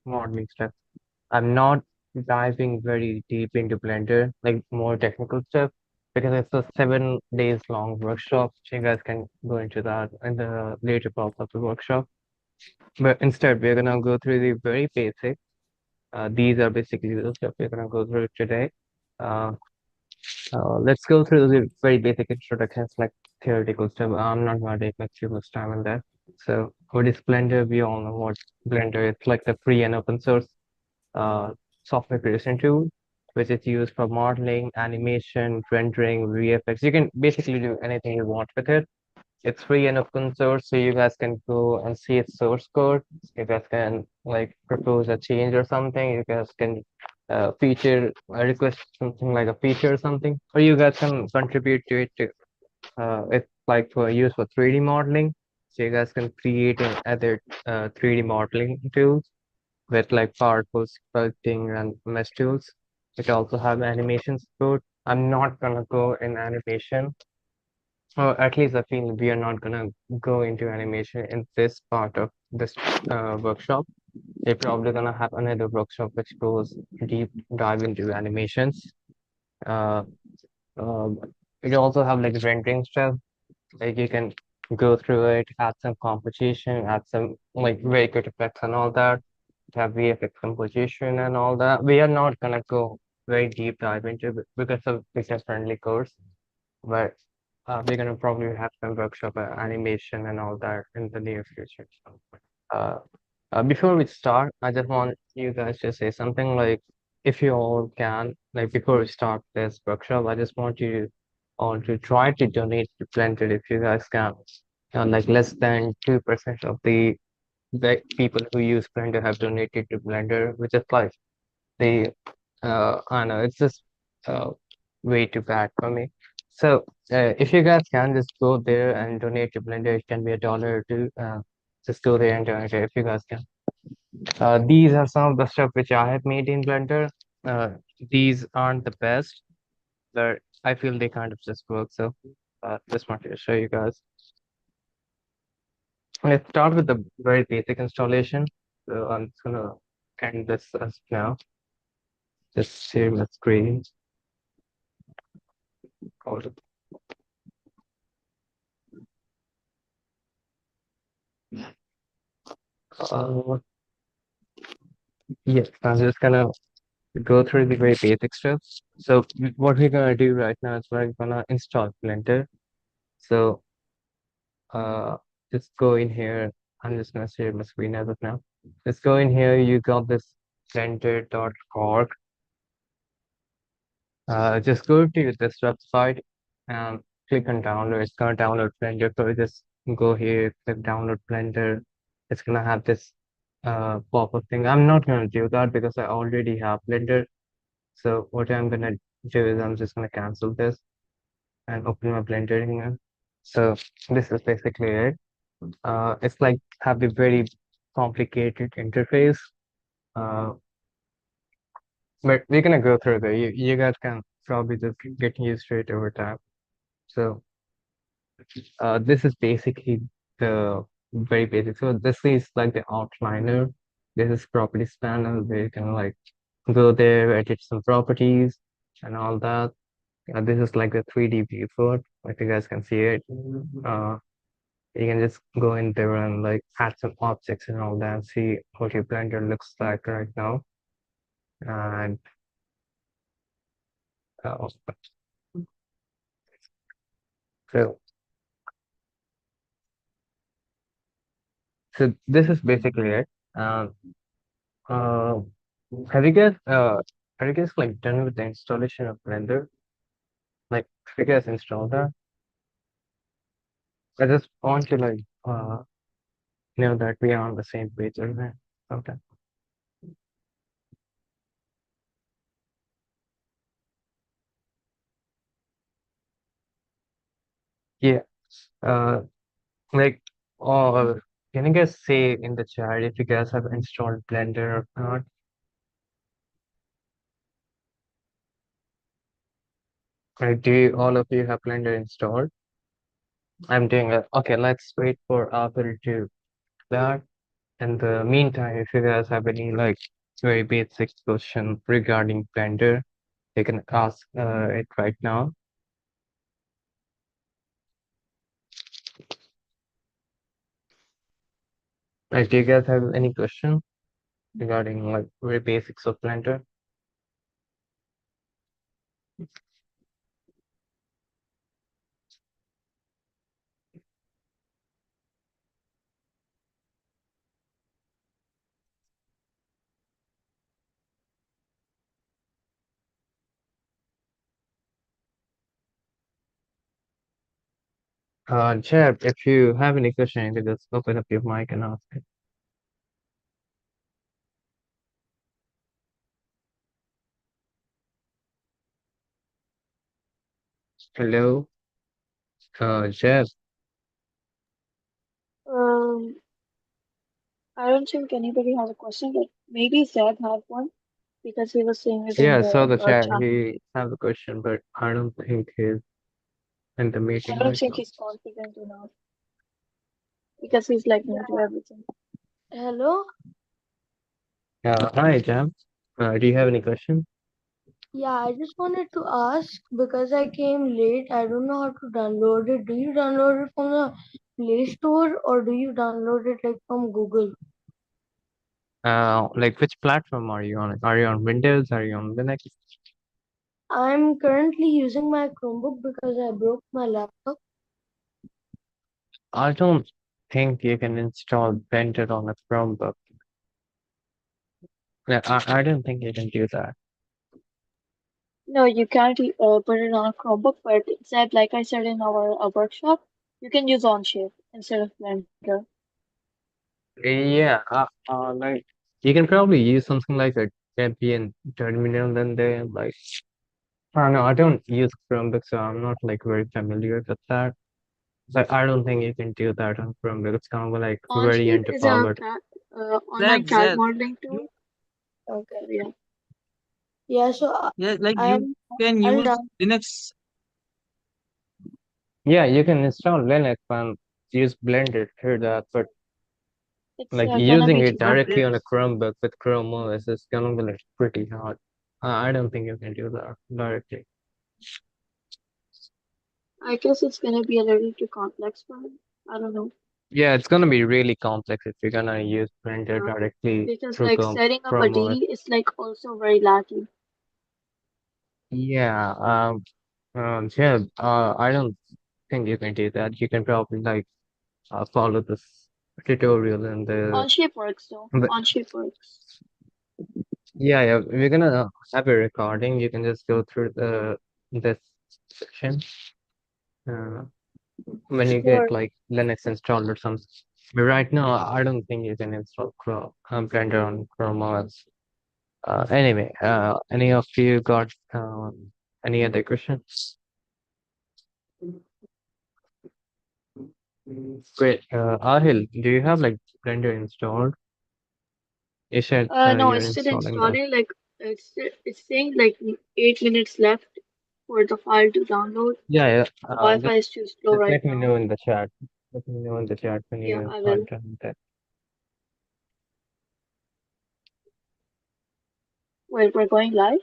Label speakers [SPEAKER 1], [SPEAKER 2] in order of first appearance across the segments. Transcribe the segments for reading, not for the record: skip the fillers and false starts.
[SPEAKER 1] modeling stuff. I'm not diving very deep into Blender, like more technical stuff, because it's a 7 days long workshop. So you guys can go into that in the later parts of the workshop. But instead, we're gonna go through the very basic. These are basically the stuff we're gonna go through today. Uh, let's go through the very basic introductions, like theoretical stuff. I'm not gonna take like too much time on that. So, what is Blender? We all know what Blender is. Like the free and open source uh, software creation tool, which is used for modeling, animation, rendering, VFX. You can basically do anything you want with it. It's free and open source, so you guys can go and see its source code. You guys can like propose a change or something. You guys can feature request something like a feature or something, or you guys can contribute to it too. It's like for use for 3D modeling, so you guys can create and other 3D modeling tools with like powerful sculpting and mesh tools, which also have animation support. I'm not gonna go in animation, or at least I feel we are not gonna go into animation in this part of this workshop. We're probably gonna have another workshop which goes deep dive into animations. Uh, um, we also have like rendering stuff, like you can go through it, add some composition, add some like very good effects and all that, have VFX composition and all that. We are not gonna go very deep dive into it because of business friendly course, but we're gonna probably have some workshop animation and all that in the near future. So, uh, before we start, I just want you guys to say something like, if you all can, like before we start this workshop, I just want you all to try to donate to Blended if you guys can. Like less than 2% of the people who use Blender have donated to Blender, which is like the I know it's just uh, way too bad for me. So if you guys can just go there and donate to Blender, it can be $1 or two. Just go there and donate it if you guys can. These are some of the stuff which I have made in Blender. Uh, these aren't the best, but I feel they kind of just work. So just wanted to show you guys. Let's start with the very basic installation. So I'm just gonna end this as now. Just share my screen. Hold it. Uh, yes, I'm just gonna go through the very basic stuff. So what we're gonna do right now is we're gonna install Blender. So uh, just go in here. I'm just gonna share my screen as of now. Just go in here. You got this blender.org. Just go to this website and click on download. It's gonna download Blender. So just go here, click download Blender. It's gonna have this pop-up thing. I'm not gonna do that because I already have Blender. So what I'm gonna do is I'm just gonna cancel this and open my Blender here. So this is basically it. It's like have a very complicated interface. Uh, but we're gonna go through there. You guys can probably just get used to it over time. So this is basically the very basic. So this is like the outliner. This is properties panel where you can like go there, edit some properties and all that. This is like the 3D viewport. If you guys can see it, uh, you can just go in there and like add some objects and all that and see what your Blender looks like right now. And uh, so, so this is basically it. Um, uh, have you guys like done with the installation of Blender? Like, have you guys installed that? I just want to like know that we are on the same page, right? Okay. Yeah. Uh, like, can you guys say in the chat if you guys have installed Blender or not? Like, all of you have Blender installed? I'm doing it. Okay, let's wait for Apple to do that. In the meantime, if you guys have any like very basic question regarding Blender, you can ask it right now. Like, do you guys have any question regarding like very basics of Blender? Jeb, if you have any question, you can just open up your mic and ask it. Hello, Jeb.
[SPEAKER 2] Um, I don't think anybody has a question, but maybe Zed had one because he was saying it in
[SPEAKER 1] Yeah, I saw
[SPEAKER 2] the
[SPEAKER 1] the chat.
[SPEAKER 2] chat.
[SPEAKER 1] He have a question, but I don't think he's in the
[SPEAKER 2] I
[SPEAKER 1] meeting
[SPEAKER 2] don't
[SPEAKER 1] right
[SPEAKER 2] think
[SPEAKER 1] now.
[SPEAKER 2] he's confident enough because he's like new to everything.
[SPEAKER 3] Hello?
[SPEAKER 1] Hi, Jeb. Do you have any question?
[SPEAKER 3] Yeah, I just wanted to ask because I came late. I don't know how to download it. Do you download it from the Play Store or do you download it like from Google?
[SPEAKER 1] Like which platform are you on? Are you on Windows? Are you on Linux?
[SPEAKER 3] I'm currently using my Chromebook because I broke my laptop.
[SPEAKER 1] I don't think you can install Blender on a Chromebook. Yeah, I don't think you can do that.
[SPEAKER 2] No, you can't put it on a Chromebook, but Zed, like I said in our workshop, you can use Onshape instead of Blender.
[SPEAKER 1] Yeah, like you can probably use something like a Debian terminal and then like I don't know. I don't use Chromebook, so I'm not like very familiar with that. But I don't think you can do that on Chromebook. It's kind of like very
[SPEAKER 2] Onshape is a
[SPEAKER 1] underpowered.
[SPEAKER 2] online
[SPEAKER 4] Zed,
[SPEAKER 2] CAD
[SPEAKER 4] Zed,
[SPEAKER 2] modeling
[SPEAKER 4] you,
[SPEAKER 2] tool.
[SPEAKER 3] Okay.
[SPEAKER 2] So yeah,
[SPEAKER 3] Yeah, so
[SPEAKER 4] yeah, like you
[SPEAKER 3] I'm
[SPEAKER 4] can
[SPEAKER 3] I'll
[SPEAKER 4] use
[SPEAKER 3] down
[SPEAKER 4] Linux.
[SPEAKER 1] Yeah, you can install Linux and use Blender through that, but
[SPEAKER 2] it's
[SPEAKER 1] like
[SPEAKER 2] gonna
[SPEAKER 1] using
[SPEAKER 2] be
[SPEAKER 1] it
[SPEAKER 2] too
[SPEAKER 4] But
[SPEAKER 1] directly
[SPEAKER 2] complex.
[SPEAKER 1] on a Chromebook with Chrome OS is gonna be like pretty hard. I don't think you can do that directly.
[SPEAKER 2] I guess it's gonna be a little too complex for me. I don't know.
[SPEAKER 1] Yeah, it's gonna be really complex if you're gonna use Blender
[SPEAKER 2] Yeah,
[SPEAKER 1] directly
[SPEAKER 2] because
[SPEAKER 1] through
[SPEAKER 2] like setting up a
[SPEAKER 1] Chrome OS.
[SPEAKER 2] D is like also very laggy.
[SPEAKER 1] Yeah, yeah, I don't think you can do that. You can probably like follow this tutorial and
[SPEAKER 2] Onshape works though.
[SPEAKER 1] the
[SPEAKER 2] Onshape works.
[SPEAKER 1] yeah, yeah. We're gonna have a recording. You can just go through the this section uh, when you
[SPEAKER 3] sure.
[SPEAKER 1] get like Linux installed or something. But right now, I don't think you can install Blender on Chrome OS. Anyway, any of you got any other questions? Great. Ahil, do you have like Blender installed? You said
[SPEAKER 2] No,
[SPEAKER 1] you're
[SPEAKER 2] it's still
[SPEAKER 1] installing that.
[SPEAKER 2] installing. Like it's saying like 8 minutes left for the file to download.
[SPEAKER 1] Yeah, yeah.
[SPEAKER 2] The Wi-Fi
[SPEAKER 1] Just
[SPEAKER 2] is too slow right
[SPEAKER 1] let me
[SPEAKER 2] now.
[SPEAKER 1] know in the chat. Let me know in the chat when
[SPEAKER 2] Yeah,
[SPEAKER 1] you
[SPEAKER 2] I
[SPEAKER 1] are
[SPEAKER 2] will.
[SPEAKER 1] done with that.
[SPEAKER 2] We're going live.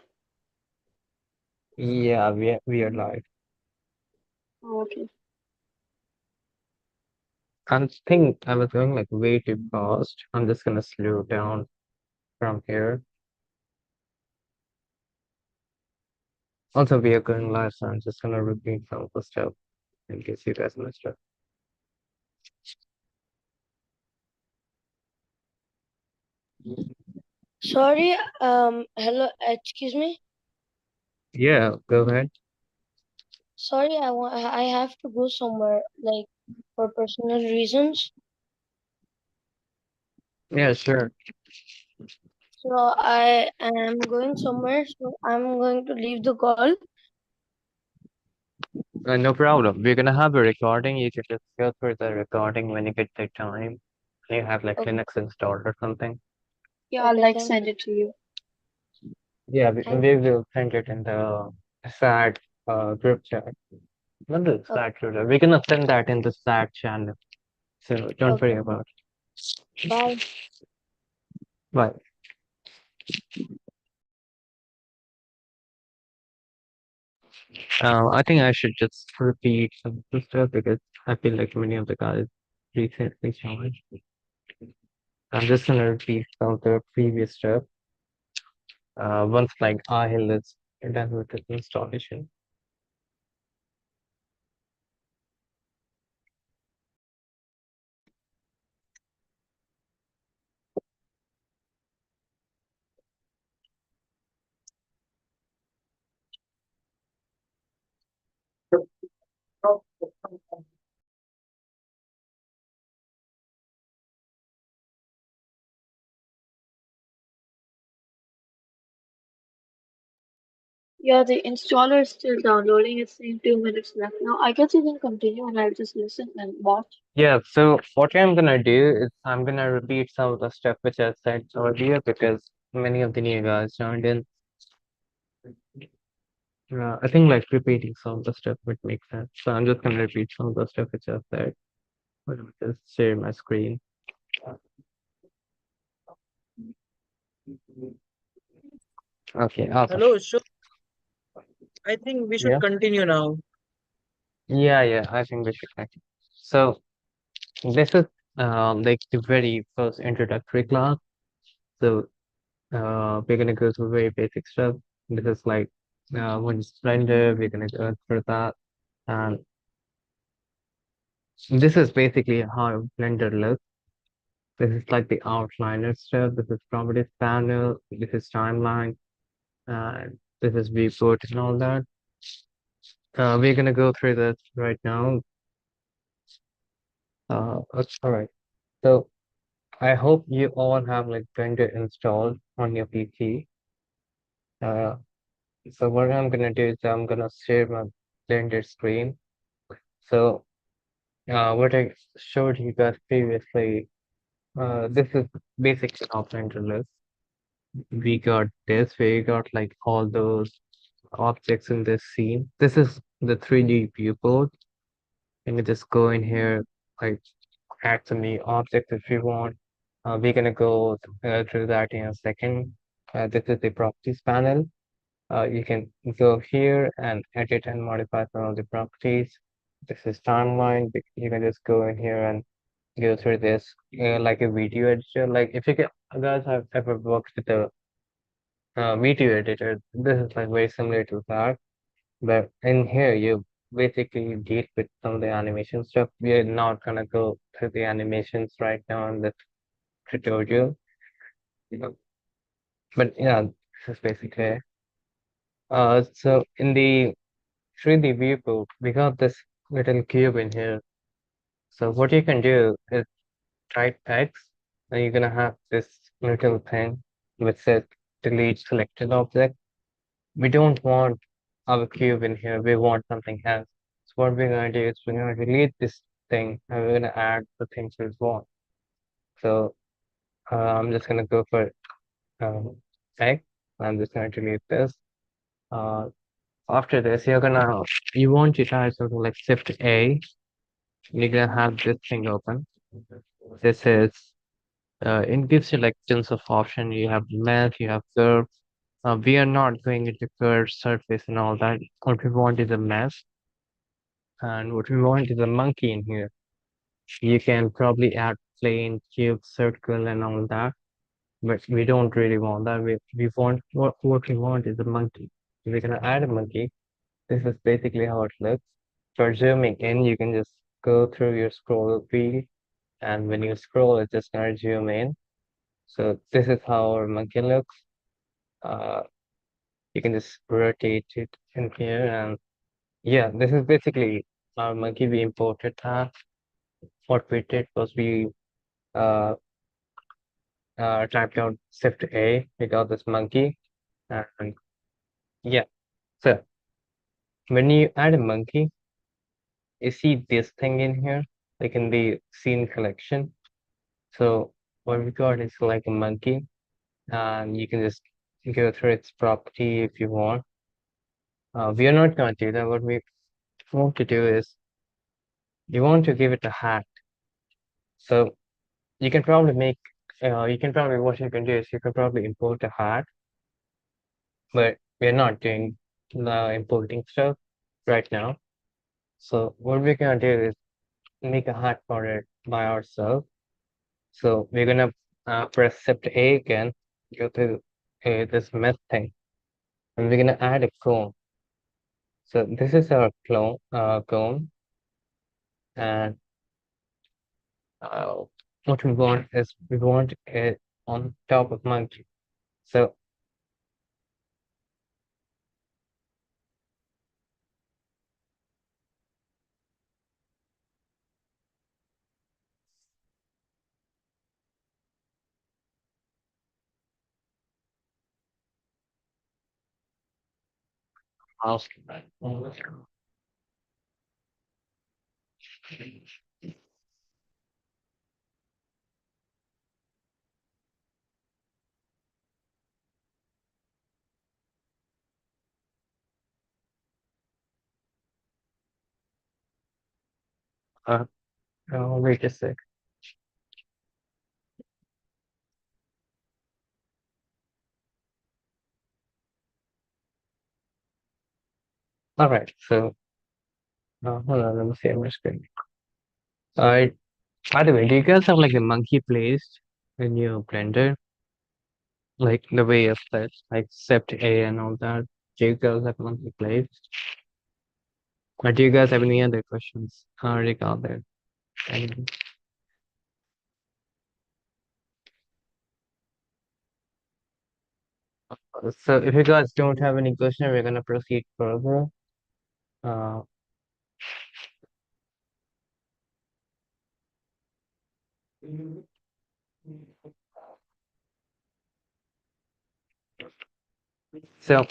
[SPEAKER 1] Yeah, we are live.
[SPEAKER 2] Oh, okay.
[SPEAKER 1] I think I was going like way too fast. I'm just gonna slow down from here. Also, we are going live, so I'm just gonna repeat some of the stuff in case you guys missed it.
[SPEAKER 3] Sorry, hello, excuse me.
[SPEAKER 1] Yeah, go ahead.
[SPEAKER 3] Sorry, I have to go somewhere like for personal reasons.
[SPEAKER 1] Yeah, sure.
[SPEAKER 3] So I am going somewhere, so I'm going to leave the call.
[SPEAKER 1] No problem. We're gonna have a recording. You can just go through the recording when you get the time. You have like
[SPEAKER 3] Okay,
[SPEAKER 1] Linux installed or something.
[SPEAKER 2] Yeah, I'll
[SPEAKER 3] okay,
[SPEAKER 2] like
[SPEAKER 3] thank
[SPEAKER 2] send it to you.
[SPEAKER 1] Yeah,
[SPEAKER 3] thank
[SPEAKER 1] we will send it in the SAT group chat. Not the
[SPEAKER 3] okay,
[SPEAKER 1] SAT group chat. We're gonna send that in the SAT channel. So don't worry
[SPEAKER 3] okay.
[SPEAKER 1] about it.
[SPEAKER 3] Bye.
[SPEAKER 1] Bye. I think I should just repeat some of the stuff because I feel like many of the guys recently challenged. I'm just gonna repeat some of the previous stuff. Once like Ahil is done with the installation.
[SPEAKER 2] Yeah, the installer is still downloading. It's saying 2 minutes left now. I guess you can continue and I'll just listen and watch.
[SPEAKER 1] Yeah, so what I'm gonna do is I'm gonna repeat some of the stuff which I said earlier because many of the new guys joined in. I think like repeating some of the stuff would make sense. So I'm just gonna repeat some of the stuff which I said. Let me just share my screen. Okay, awesome.
[SPEAKER 4] Hello, so I think we should
[SPEAKER 1] Yeah,
[SPEAKER 4] continue now.
[SPEAKER 1] yeah, I think we should continue. So this is like the very first introductory class. So we're gonna go through very basic stuff. This is like when it's render, we're gonna go through that. And this is basically how Blender looks. This is like the outliner stuff. This is properties panel. This is timeline. And this is viewport and all that. We're gonna go through this right now. All right. So I hope you all have like Blender installed on your PC. Uh, so what I'm gonna do is I'm gonna share my Blender screen. So what I showed you guys previously, this is basically how Blender looks. We got this, we got like all those objects in this scene. This is the 3D viewport. You can just go in here, like add some new objects if you want. We're gonna go through that in a second. This is the properties panel. You can go here and edit and modify some of the properties. This is timeline. You can just go in here and go through this like a video editor. Like if guys have ever worked with a video editor, this is like very similar to that. But in here, you basically deal with some of the animation stuff. We are not gonna go through the animations right now in this tutorial. You know, but yeah, this is basically it. So in the 3D viewport, we got this little cube in here. So what you can do is type X, and you're gonna have this little thing which says delete selected object. We don't want our cube in here. We want something else. So what we're gonna do is we're gonna delete this thing and we're gonna add the things we want. So I'm just gonna go for um, X. I'm just gonna delete this. Uh, After this, you want to type something like Shift A. You're gonna have this thing open. This is it gives you like tons of option. You have math, you have curve. We are not going into curve, surface, and all that. What we want is a mesh, and what we want is a monkey in here. You can probably add plane, cube, circle, and all that, but we don't really want that. We want what we want is a monkey. So we're gonna add a monkey. This is basically how it looks. For zooming in, you can just go through your scroll wheel, and when you scroll, it's just gonna zoom in. So this is how our monkey looks. Uh, you can just rotate it in here, and yeah, this is basically our monkey we imported that. What we did was we uh, typed out Shift A, we got this monkey, and yeah. So when you add a monkey, you see this thing in here, like in the scene collection. So what we got is like a monkey, and you can just go through its property if you want. We are not going to do that. What we want to do is you want to give it a hat. So you can probably make, you can probably, what you can do is you can probably import a hat, but we're not doing the importing stuff right now. So what we're gonna do is make a hat for it by ourselves. So we're gonna press Shift A again, go to this mesh thing, and we're gonna add a cone. So this is our cone, and uh, what we want is we want it on top of monkey. So I'll- uh, wait a sec. All right, so hold on, let me see my screen. Uh, by the way, do you guys have like a monkey placed in your blender? Like the way of that, like Sept A and all that. Do you guys have monkey placed? Or do you guys have any other questions regarding that? So if you guys don't have any question, we're gonna proceed further. Uh, so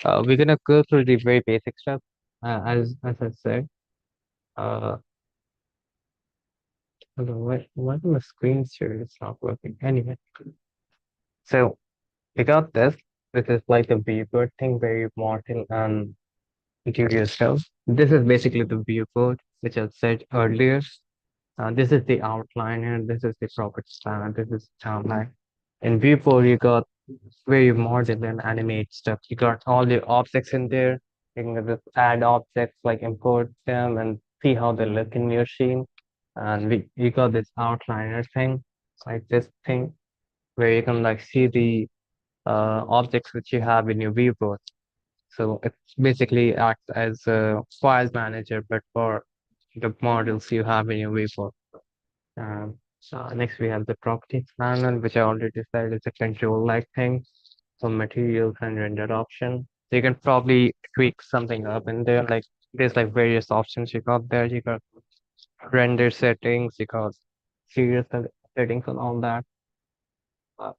[SPEAKER 1] we're gonna go through the very basic stuff. As I said, uh, hold on, why my screen share is not working? Anyway, so we got this. This is like the viewport thing where you model and do yourself. This is basically the viewport, which I said earlier. This is the outliner. This is the property spanner. This is timeline. In viewport, you got where you model and animate stuff. You got all the objects in there. You can just add objects, like import them and see how they look in your scene. And you got this outliner thing, like this thing, where you can like see the objects which you have in your viewport. So it's basically acts as a file manager, but for the models you have in your viewport. So next we have the properties panel, which I already said is a control-like thing for materials and render option. So you can probably tweak something up in there. Like there's like various options you got there. You got render settings, you got serial settings and all that. Uh,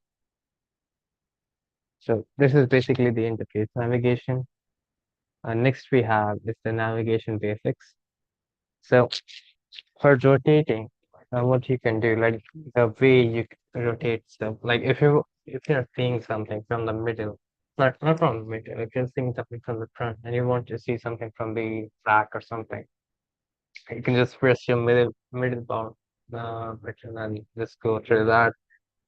[SPEAKER 1] so this is basically the interface navigation. Next we have is the navigation basics. So for rotating, what you can do, like the way you rotate stuff, like if you're seeing something from the middle, not from the middle, if you're seeing something from the front and you want to see something from the back or something, you can just press your middle bar button and just go through that.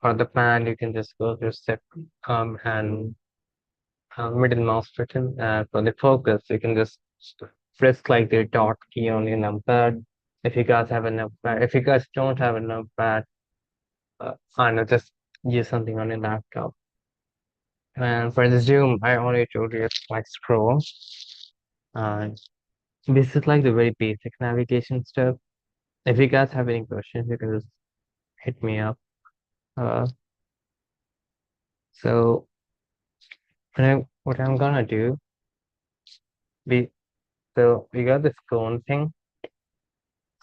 [SPEAKER 1] For the pan, you can just go through step and middle mouse button. And for the focus, you can just press like the dot key on your numpad. If you guys have a numpad, if you guys don't have a numpad, I know, just use something on your laptop. And for the zoom, I only told you it's like scroll. And this is like the very basic navigation stuff. If you guys have any questions, you can just hit me up. Uh, so what I'm gonna do, we we got this cone thing.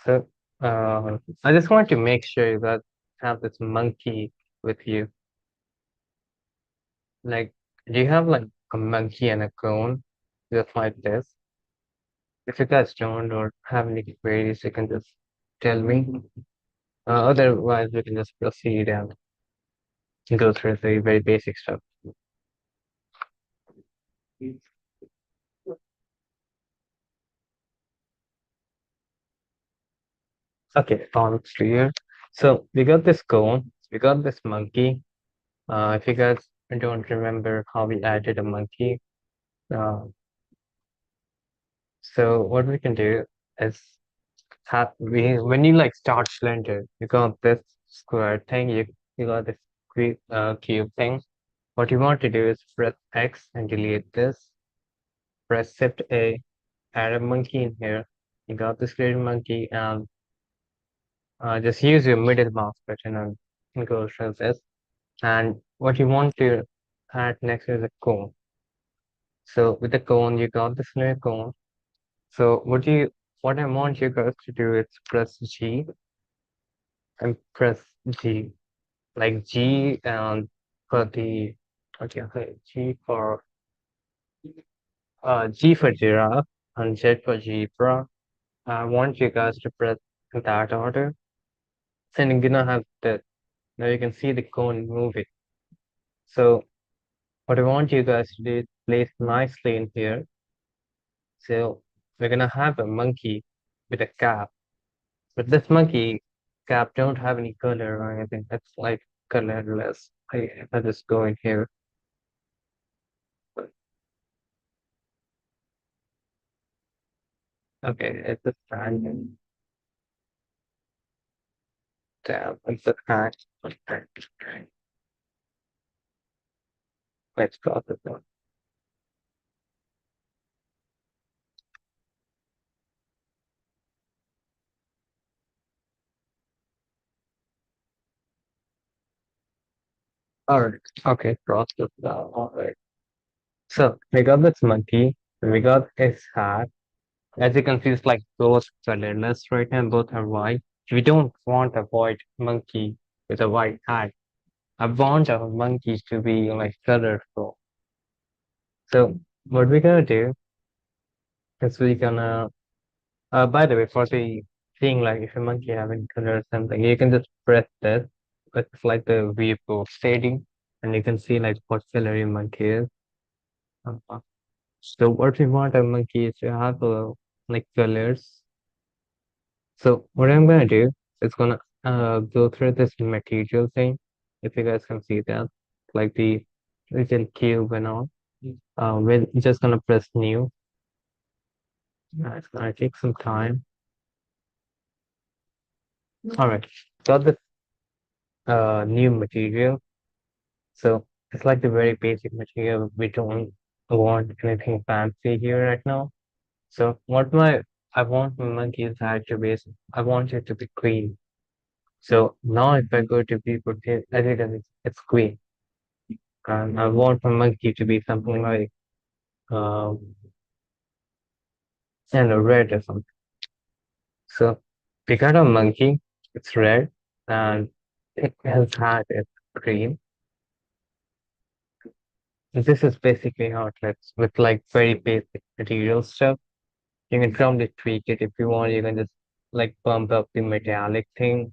[SPEAKER 1] So I just want to make sure you guys have this monkey with you. Like, do you have like a monkey and a cone just like this? If you guys don't or have any queries, you can just tell me. Otherwise, we can just proceed and go through the very basic stuff. Okay, all clear. So we got this cone, we got this monkey. If you guys don't remember how we added a monkey, uh, so what we can do is have we when you like start Blender, you got this square thing, you got this cube thing. What you want to do is press X and delete this. Press Shift A, add a monkey in here. You got this little monkey, and just use your middle mouse button and go through this. And what you want to add next is a cone. So with the cone, you got this little cone. So what I want you guys to do is press G and press G, like G and for the okay, G for giraffe and Z for zebra. I want you guys to press in that order. So you're gonna have the now you can see the cone moving. So what I want you guys to do is place nicely in here. So we're gonna have a monkey with a cap. But this monkey cap don't have any color or anything. It's like colorless. I just go in here. Okay, it's a random tab. It's a hack. Let's process it. Alright, okay, process that. Alright. So we got this monkey, we got his hat. As you can see, it's like both colorless right now, both are white. We don't want a white monkey with a white hat. I want our monkey to be like colorful. So what we're gonna do is we're gonna by the way, for the thing like if a monkey having color or something, you can just press this. It's like the viewport setting, and you can see like what color your monkey is. Uh, So what we want a monkey is to have like colors. So what I'm gonna do is gonna go through this material thing. If you guys can see that, like the little cube and all. We're just gonna press new. It's gonna take some time. All right, got the new material. So it's like the very basic material. We don't want anything fancy here right now. So I want my monkey's head to be I want it to be green. So now if I go to people, as you can see, it's green. And I want my monkey to be something like um red or something. So we got a monkey, it's red, and his hat is green. This is basically how it looks with like very basic material stuff. You can probably tweak it if you want. You can just like bump up the metallic thing.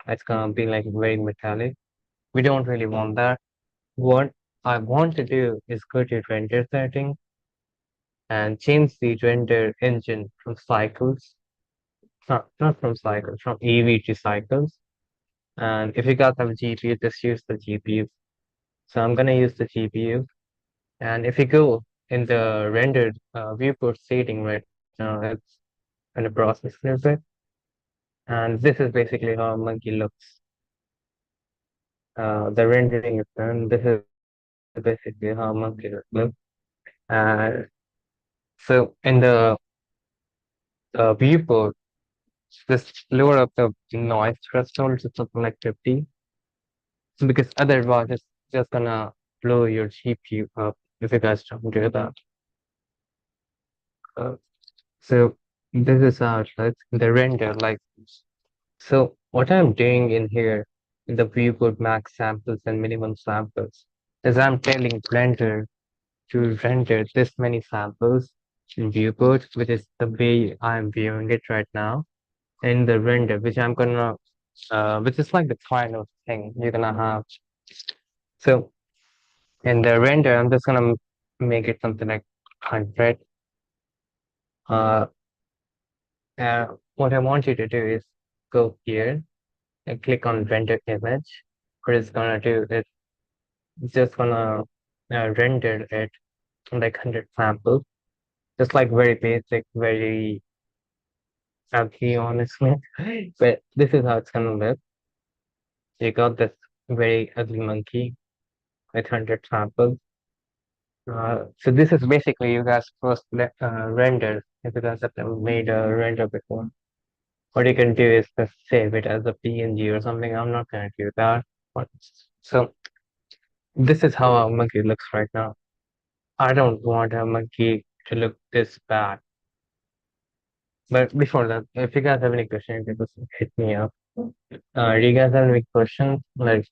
[SPEAKER 1] It's gonna be like very metallic. We don't really want that. What I want to do is go to render settings and change the render engine from cycles, not from cycles, from EV to cycles. And if you got some GPU, just use the GPU. So I'm gonna use the GPU. And if you go in the rendered viewport setting right now, it's in the process a little bit. And this is basically how a monkey looks. The rendering is done. This is basically how a monkey looks. And so in the viewport, just lower up the noise threshold to something like 50, because otherwise it's just gonna blow your GPU up if you guys don't do that. Uh, so this is how it looks, the render like this. So what I'm doing in here in the viewport max samples and minimum samples is I'm telling Blender to render this many samples in viewport, which is the way I'm viewing it right now, in the render, which I'm gonna, which is like the final thing you're gonna have. So in the render, I'm just gonna make it something like 100. Uh, what I want you to do is go here and click on render image. What it's gonna do is it's just gonna render it like 100 samples, just like very basic, very ugly, honestly. But this is how it's gonna look. You got this very ugly monkey with 100 samples. So this is basically you guys first render if you guys have never made a render before. What you can do is just save it as a PNG or something. I'm not gonna do that. But, so this is how a monkey looks right now. I don't want a monkey to look this bad. But before that, if you guys have any questions, you can just hit me up. Do you guys have any questions? Like,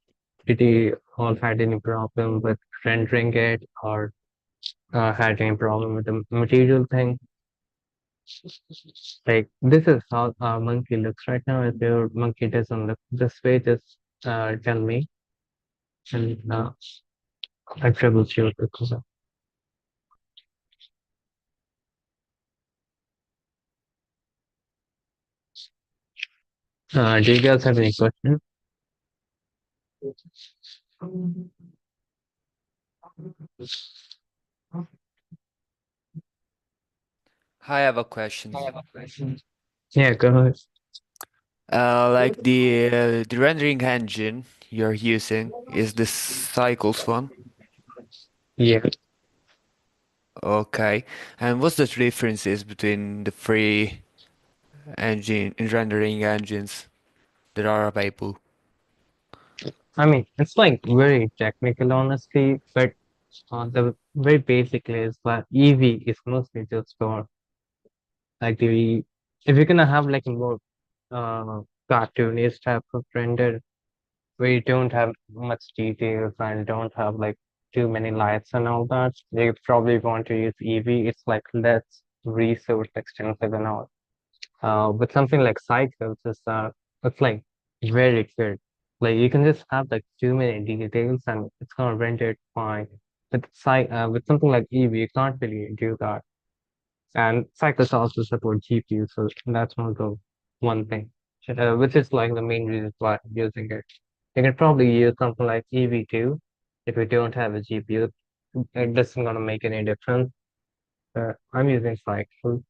[SPEAKER 1] did you all had any problem with rendering it or had any problem with the material thing? Like, this is how our monkey looks right now. If your monkey doesn't look this way, just tell me and I troubleshoot it. So, do you guys have any questions?
[SPEAKER 5] I have a question.
[SPEAKER 1] Yeah, go ahead.
[SPEAKER 5] Like the rendering engine you're using is the Cycles one.
[SPEAKER 1] Yeah,
[SPEAKER 5] Okay. And what's the differences between the three engine rendering engines that are available?
[SPEAKER 1] I mean, it's like very technical, honestly, but the very basically is that EV is mostly just for like the if you're gonna have like a more uh cartoonish type of render where you don't have much details and don't have like too many lights and all that, you probably want to use EV. It's like less resource extensive and all. But something like cycles is it's like very good. Like you can just have like too many details and it's gonna render it fine. With something like EV, you can't really do that. And cycles also support GPU, so that's one of the one thing, which is like the main reason why I'm using it. You can probably use something like EV2 if you don't have a GPU. It doesn't gonna make any difference. I'm using cycles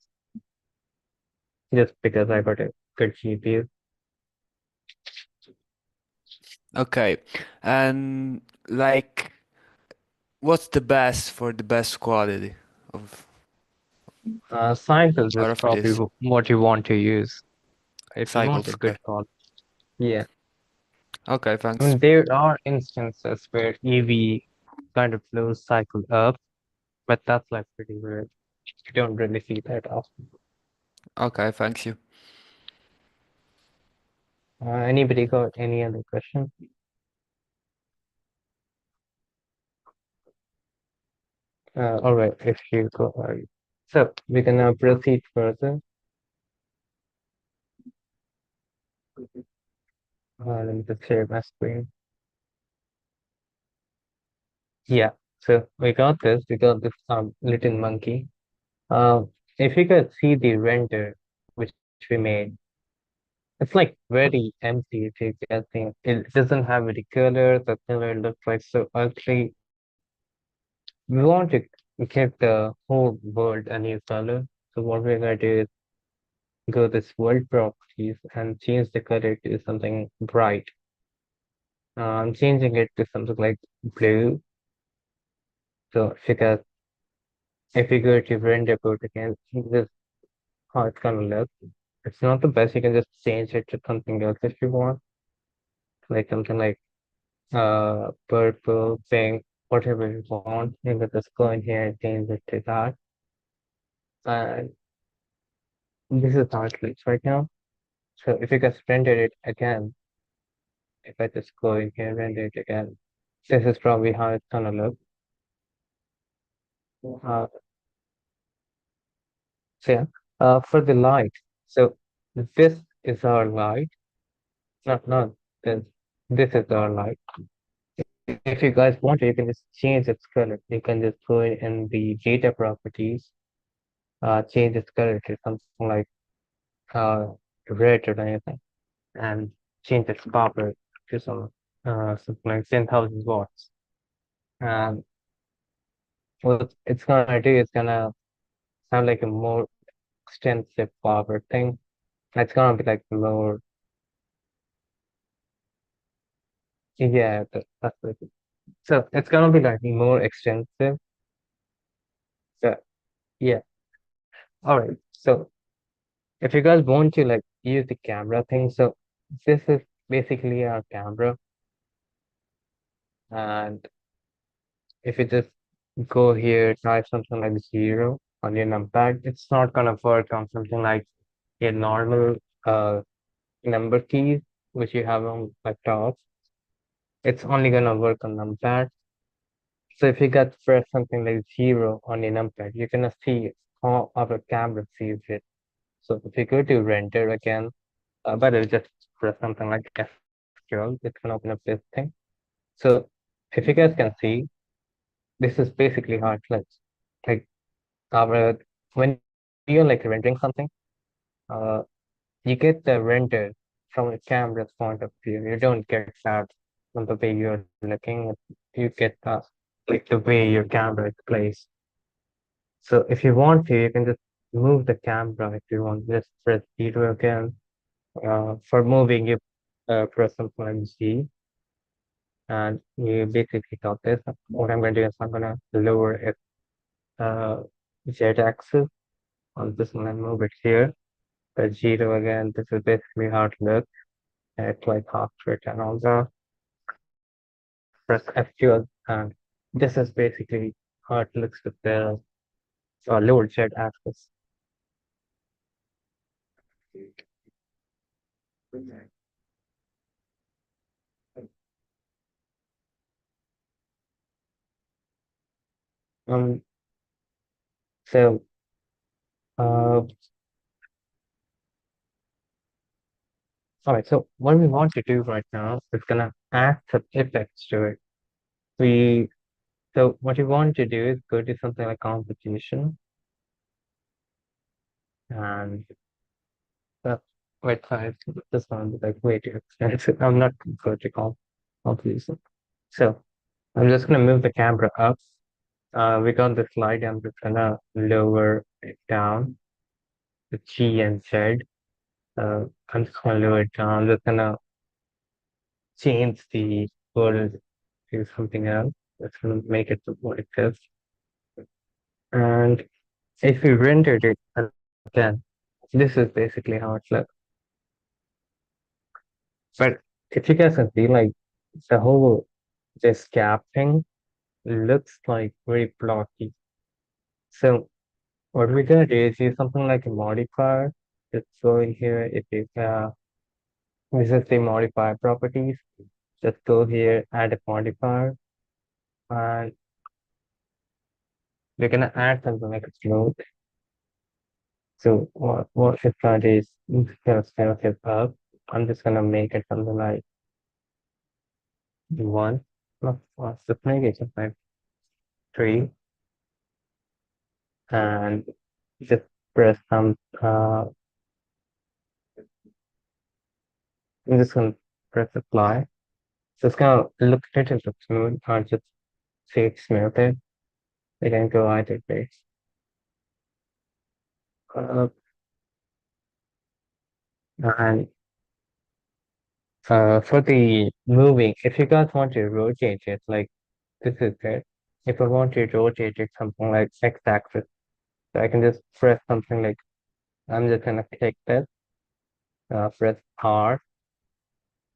[SPEAKER 1] just because I got a good GPU.
[SPEAKER 5] Okay. And like what's the best for the best quality of
[SPEAKER 1] Cycles
[SPEAKER 5] out
[SPEAKER 1] is
[SPEAKER 5] of
[SPEAKER 1] probably
[SPEAKER 5] this?
[SPEAKER 1] what you want to use if you want
[SPEAKER 5] Cycles,
[SPEAKER 1] a good
[SPEAKER 5] okay.
[SPEAKER 1] call. Yeah,
[SPEAKER 5] Okay,
[SPEAKER 1] I
[SPEAKER 5] thanks.
[SPEAKER 1] mean there are instances where EV kind of blows cycle up, but that's like pretty rare. You don't really see that often.
[SPEAKER 5] Okay, thanks you.
[SPEAKER 1] Anybody got any other question? All right, if you go, so we can now proceed further. Let me just share my screen. Yeah, so we got this little monkey. If you could see the render which we made, it's like very empty if you can think. It doesn't have any color. The color looks like so ugly. We want to give the whole world a new color. So what we're gonna do is go this world properties and change the color to something bright. I'm changing it to something like blue. So if you go to render code again, this is how it's gonna look. It's not the best. You can just change it to something else if you want, like something like purple, pink, whatever you want. You can just go in here and change it to that. And this is how it looks right now. So if you guys render it again, if I just go in here and render it again, this is probably how it's gonna look. Uh, so yeah, for the light. So this is our light, not this. This is our light. If you guys want to, you can just change its color. You can just go in the data properties, change its color to something like uh, red or anything, and change its power to something like 10,000 watts. And what it's gonna do is gonna have like a more extensive power thing. It's gonna be like more, yeah, that's it. So it's gonna be like more extensive. So yeah, all right. So if you guys want to like use the camera thing, so this is basically our camera, and if you just go here, type something like 0 on your numpad, it's not gonna work on something like a normal number keys which you have on laptop. It's only gonna work on numpad. So if you got press something like 0 on your numpad, you're gonna see how our camera sees it. So if you go to render again, but it'll just press something like SQL, it's gonna open up this thing. So if you guys can see, this is basically how it looks. Like our when you're like rendering something, uh, you get the render from a camera's point of view. You don't get that from the way you're looking. You get that like the way your camera is placed. So if you want to, you can just move the camera if you want. Just press 0 again. For moving, you press something like Z, and you basically got this. What I'm going to do is I'm going to lower it uh, Z axis on this one and move it here. Press 0 again. This is basically how it looks. It's like half it and all that. Press F2 and this is basically how it looks with the lower Z axis. Um, so uh, all right. So what we want to do right now is gonna add some effects to it. We So what you want to do is go to something like composition and uh, wait, sorry, this one is like way too expensive. I'm not going to composition. So I'm just gonna move the camera up. We got the slide. I'm just gonna lower it down, the G and Z. I'm just gonna lower it down. I'm just gonna change the world to something else. Just gonna make it what it is. And if we rendered it again, this is basically how it looks. But if you guys can see, like the whole this gap thing looks like very blocky. So what we're gonna do is use something like a modifier. Just go in here. If you this is the modifier properties. Just go here, add a modifier, and we're gonna add something like a float. So what it's gonna do is it's gonna scale it up. I'm just gonna make it something like one. No, just make it something like 3, and just press some I'm just gonna press apply. So it's gonna look a little bit smooth. I'll just say it's smoother. We can go either way. Uh, and for the moving, if you guys want to rotate it, like this is it. If I want to rotate it something like x-axis, so I can just press something like I'm just gonna click this, press R,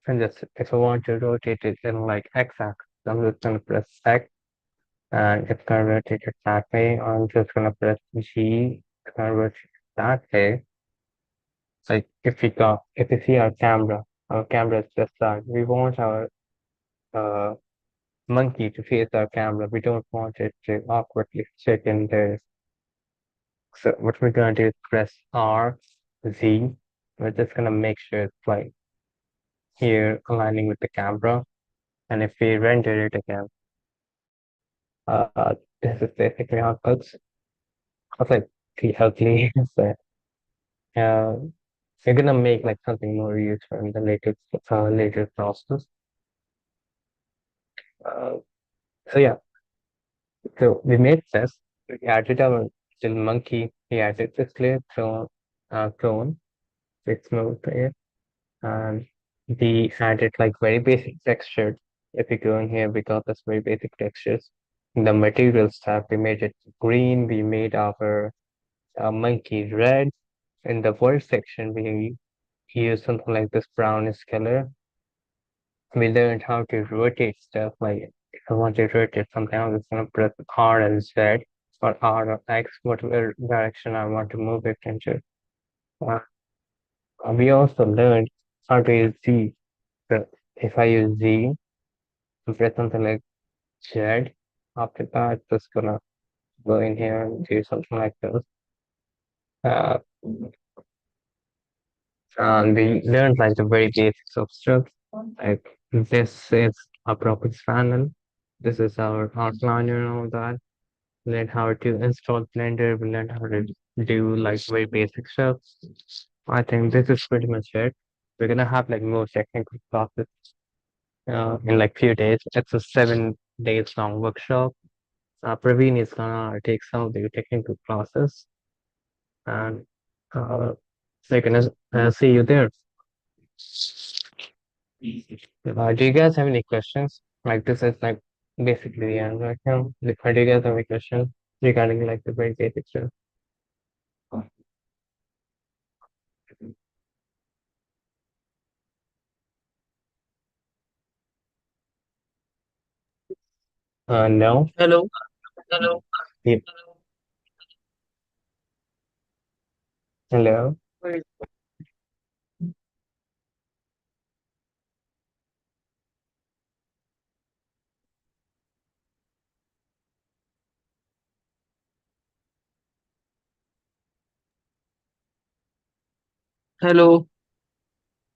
[SPEAKER 1] and just if I want to rotate it in like x-axis, I'm just gonna press X, and it's gonna rotate it that way. I'm just gonna press G, it's gonna rotate it that way. Like if you see our camera is just that. We want our uh monkey to face our camera. We don't want it to awkwardly sit in there. So what we're gonna do is press R, Z. We're just gonna make sure it's like here aligning with the camera. And if we render it again, this is basically how it looks. It's like pretty ugly. So, uh, We're gonna make like something more useful in the later process. Uh, so yeah, so we made this. We added our little monkey. We added this layer clone. It's moved here, and we added like very basic texture. If you go in here, we got this very basic textures. In the materials tab, we made it green. We made our monkey red. In the world section, we used something like this brownish color. We learned how to rotate stuff. Like if I want to rotate something, I'm just gonna press R and Z or R or X, whatever direction I want to move it into. Uh, we also learned how to use Z. So if I use Z, to press something like Z, after that, just gonna go in here and do something like this. Uh, and we learned like the very basics of stuff. Like this is a properties panel. This is our outliner and all that. Learn how to install Blender. We learned how to do like very basic stuff. I think this is pretty much it. We're gonna have like more technical classes in like few days. It's a 7 days long workshop. Praveen is gonna take some of the technical classes, and so you can see you there. Do you guys have any questions? Like this is like basically the end right now. Do you guys have any questions regarding like the very basic stuff? No.
[SPEAKER 4] Hello.
[SPEAKER 1] Hello. Yep. Hello.
[SPEAKER 4] Hello.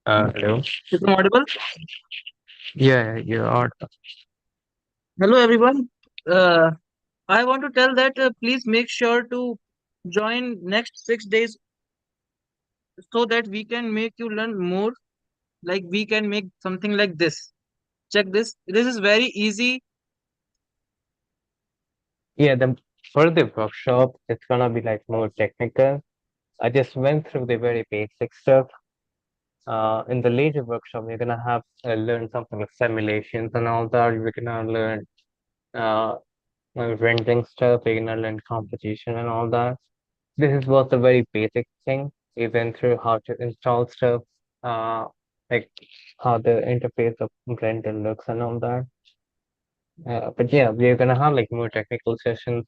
[SPEAKER 1] Hello.
[SPEAKER 4] Is it audible?
[SPEAKER 1] Yeah, you are.
[SPEAKER 4] Hello, everyone. Uh, I want to tell that please make sure to join next 6 days so that we can make you learn more. Like we can make something like this. Check this. This is very easy.
[SPEAKER 1] Yeah, the for the workshop, it's gonna be like more technical. I just went through the very basic stuff. In the later workshop, we're gonna have learn something like simulations and all that. We're gonna learn uh, rendering stuff. We're gonna learn composition and all that. This is was a very basic thing. We went through how to install stuff, uh, like how the interface of Blender looks and all that. But yeah, we're gonna have like more technical sessions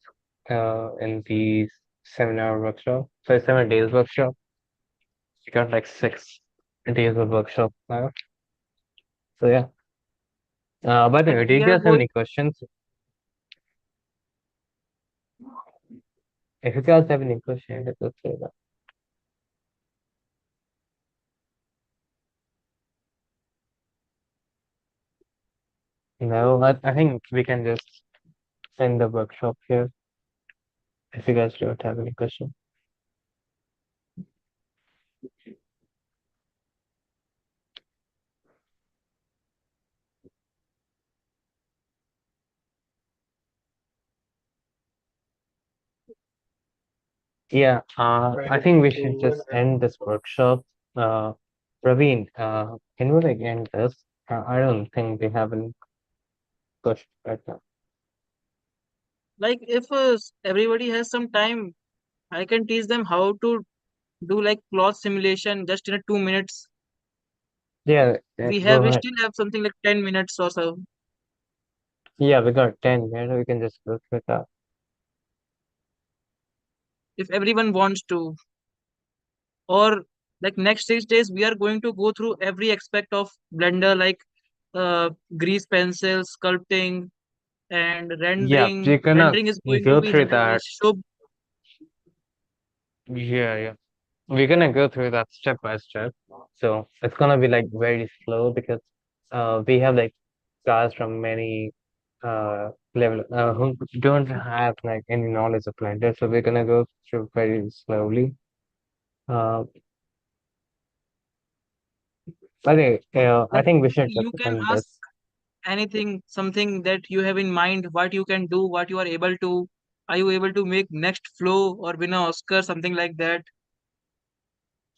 [SPEAKER 1] in the 7 hour workshop. So 7 days workshop. We got like 6 days of workshop now. So yeah. By the
[SPEAKER 4] Like
[SPEAKER 1] way, do you
[SPEAKER 4] we are
[SPEAKER 1] guys have
[SPEAKER 4] going.
[SPEAKER 1] any questions? If you guys have any questions, let's say that. No, I think we can just end the workshop here if you guys don't have any questions. Yeah, I think we should just end this workshop. Uh, Praveen, can we like end this? I don't think we have any questions right now.
[SPEAKER 4] Like if everybody has some time, I can teach them how to do like cloth simulation just in a 2 minutes.
[SPEAKER 1] Yeah,
[SPEAKER 4] We
[SPEAKER 1] go ahead.
[SPEAKER 4] still have something like 10 minutes or so.
[SPEAKER 1] Yeah, we got 10 minutes. We can just go through that.
[SPEAKER 4] If everyone wants to, or like next 6 days we are going to go through every aspect of Blender, like grease pencil, sculpting, and
[SPEAKER 1] Yeah,
[SPEAKER 4] rendering.
[SPEAKER 1] we're gonna
[SPEAKER 4] Rendering is going to
[SPEAKER 1] go
[SPEAKER 4] be
[SPEAKER 1] through that.
[SPEAKER 4] so.
[SPEAKER 1] Yeah, we're gonna go through that step by step. So it's gonna be like very slow because we have like guys from many level who don't have like any knowledge of Blender. So we're gonna go through very slowly. Uh, I
[SPEAKER 4] Like
[SPEAKER 1] think we should
[SPEAKER 4] you can
[SPEAKER 1] recommend
[SPEAKER 4] ask
[SPEAKER 1] this.
[SPEAKER 4] anything, something that you have in mind, what you can do, what you are able to. Are you able to make next flow or win an Oscar, something like that?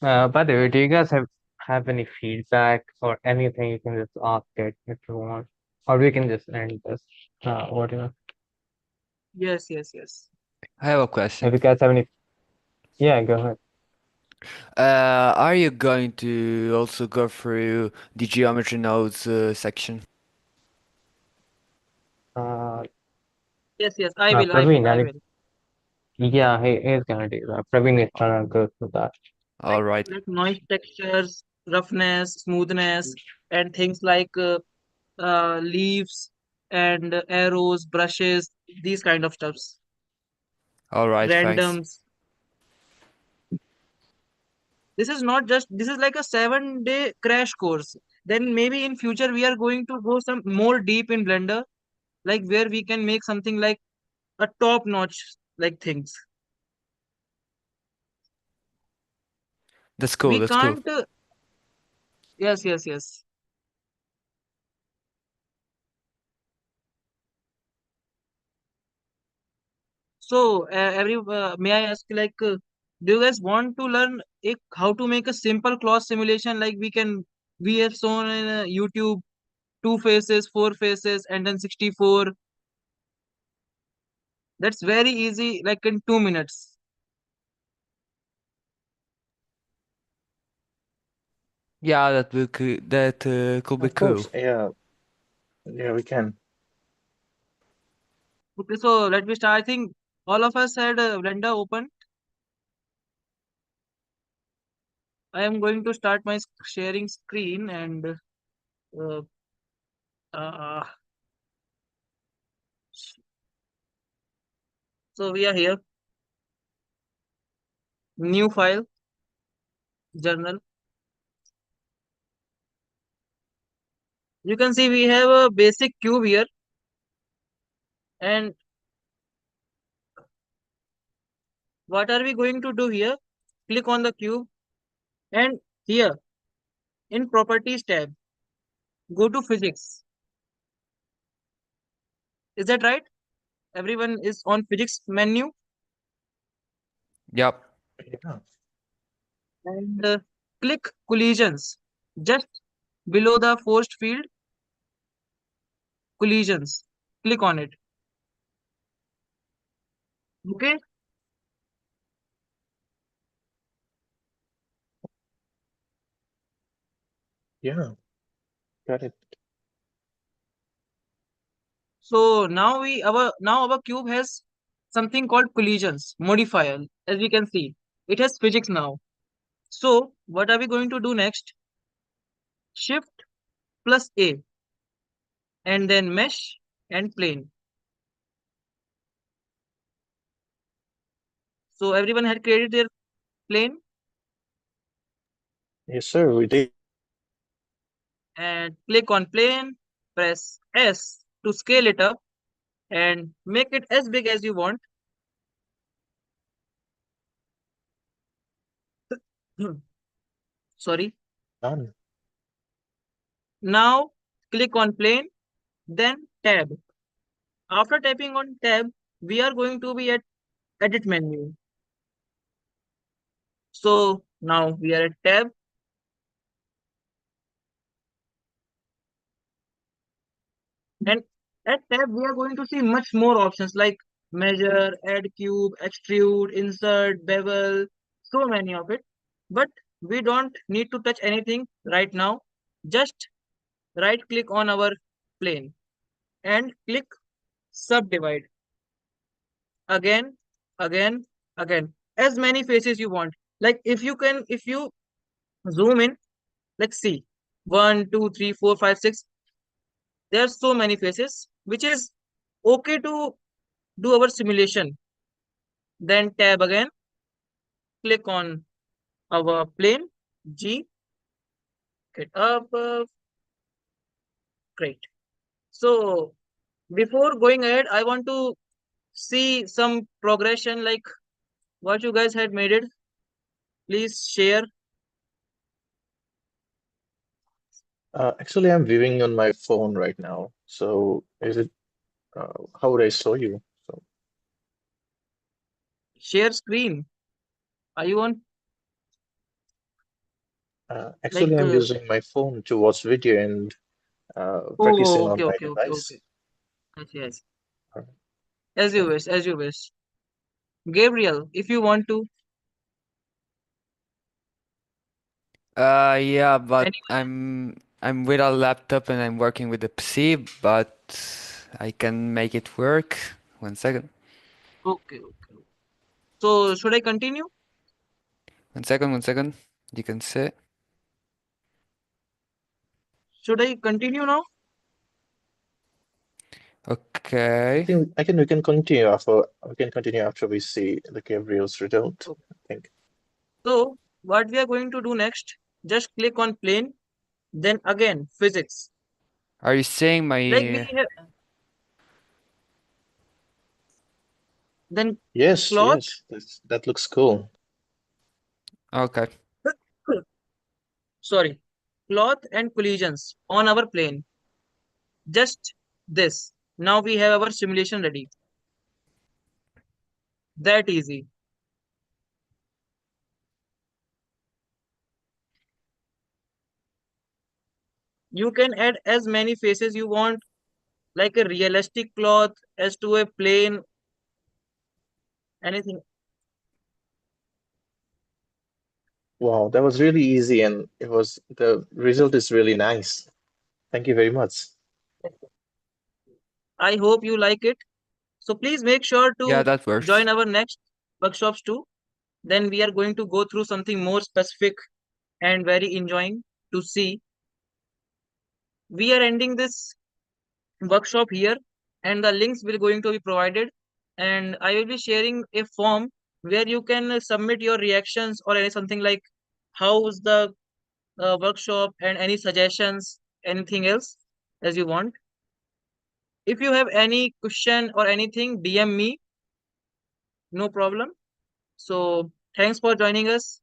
[SPEAKER 1] By the way, do you guys have any feedback or anything you can just ask it if you want, or we can just end this. Whatever.
[SPEAKER 4] Yes, yes, yes.
[SPEAKER 5] I have a
[SPEAKER 1] If
[SPEAKER 5] question.
[SPEAKER 1] you guys have any, yeah, go ahead.
[SPEAKER 5] Are you going to also go through the geometry nodes section?
[SPEAKER 1] Uh,
[SPEAKER 4] Yes, yes, I will, I will,
[SPEAKER 1] Praveen,
[SPEAKER 4] I will.
[SPEAKER 1] yeah, he's gonna do that. Praveen is gonna go through that.
[SPEAKER 5] All right.
[SPEAKER 4] Like noise textures, roughness, smoothness, and things like leaves and arrows, brushes, these kind of stuffs.
[SPEAKER 5] All right, thanks.
[SPEAKER 4] Randoms. This is not just, this is like a 7 day crash course. Then maybe in future we are going to go some more deep in Blender, like where we can make something like a top notch like things.
[SPEAKER 5] That's cool.
[SPEAKER 4] We
[SPEAKER 5] That's cool.
[SPEAKER 4] can't. Yes, yes, yes. So, may I ask, like, do you guys want to learn how to make a simple claw simulation? Like we have shown in YouTube, two faces, four faces, and then 64. That's very easy, like in 2 minutes.
[SPEAKER 5] Yeah, that could be
[SPEAKER 6] Of course,
[SPEAKER 5] cool.
[SPEAKER 6] yeah, yeah, we can.
[SPEAKER 4] Okay, so let me start. I think all of us had Blender open. I am going to start my sharing screen and uh, uh, so we are here. New file, journal. You can see we have a basic cube here, and what are we going to do here? Click on the cube and here in properties tab, go to physics. Is that right? Everyone is on physics menu
[SPEAKER 5] Yep.
[SPEAKER 6] Yeah,
[SPEAKER 4] and click collisions. Just below the forced field, collisions. Click on it. Okay.
[SPEAKER 6] yeah, got it.
[SPEAKER 4] So now our cube has something called collisions modifier. As we can see, it has physics now. So what are we going to do next? Shift plus A and then mesh and plane. So everyone had created their plane
[SPEAKER 6] Yes, sir, we did.
[SPEAKER 4] and click on plane, press S to scale it up and make it as big as you want. Sorry.
[SPEAKER 6] Done.
[SPEAKER 4] Now click on plane, then tab. After tapping on tab, we are going to be at edit menu. So now we are at tab and at tab we are going to see much more options like measure, add cube, extrude, insert, bevel, so many of it. But we don't need to touch anything right now. Just right click on our plane and click subdivide again, again, again. As many faces you want. Like if you zoom in, let's see. 1, 2, 3, 4, 5, 6. There are so many faces, which is okay to do our simulation. Then tab again, click on our plane, G, get up, great. So before going ahead, I want to see some progression like what you guys had made it. Please share.
[SPEAKER 6] Actually, I'm viewing on my phone right now. So is it, how would I show you? So,
[SPEAKER 4] Share screen. Are you on like?
[SPEAKER 6] actually, I'm using my phone to watch video and practicing
[SPEAKER 4] Oh,
[SPEAKER 6] on
[SPEAKER 4] okay,
[SPEAKER 6] my
[SPEAKER 4] okay, okay,
[SPEAKER 6] device.
[SPEAKER 4] okay. Yes, yes.
[SPEAKER 6] Uh,
[SPEAKER 4] As you
[SPEAKER 6] Yeah.
[SPEAKER 4] wish, as you wish. Gabriel, if you want to,
[SPEAKER 5] Yeah, but
[SPEAKER 4] any.
[SPEAKER 5] I'm with a laptop and I'm working with the PC, but I can make it work. 1 second.
[SPEAKER 4] Okay, okay. So should I continue?
[SPEAKER 5] 1 second, 1 second. You can say.
[SPEAKER 4] Should I continue now?
[SPEAKER 6] I
[SPEAKER 5] Okay.
[SPEAKER 6] think we can continue after we see the Gabriel's result,
[SPEAKER 4] Okay.
[SPEAKER 6] I think.
[SPEAKER 4] So what we are going to do next? Just click on plane, then again physics.
[SPEAKER 5] Are you saying
[SPEAKER 4] Like we
[SPEAKER 5] my...
[SPEAKER 4] have then
[SPEAKER 6] Yes,
[SPEAKER 4] cloth,
[SPEAKER 6] yes, that looks cool.
[SPEAKER 5] Okay.
[SPEAKER 4] sorry, cloth and collisions on our plane. Just this. Now we have our simulation ready. That easy. You can add as many faces you want, like a realistic cloth as to a plane, anything.
[SPEAKER 6] Wow, that was really easy and the result is really nice. Thank you very much.
[SPEAKER 4] I hope you like it. So please make sure
[SPEAKER 5] Yeah,
[SPEAKER 4] to
[SPEAKER 5] that works.
[SPEAKER 4] join our next workshops too. Then we are going to go through something more specific and very enjoying to see. We are ending this workshop here, and the links will going to be provided, and I will be sharing a form where you can submit your reactions or any something like how's the workshop and any suggestions, anything else as you want. If you have any question or anything, DM me, no problem. So thanks for joining us.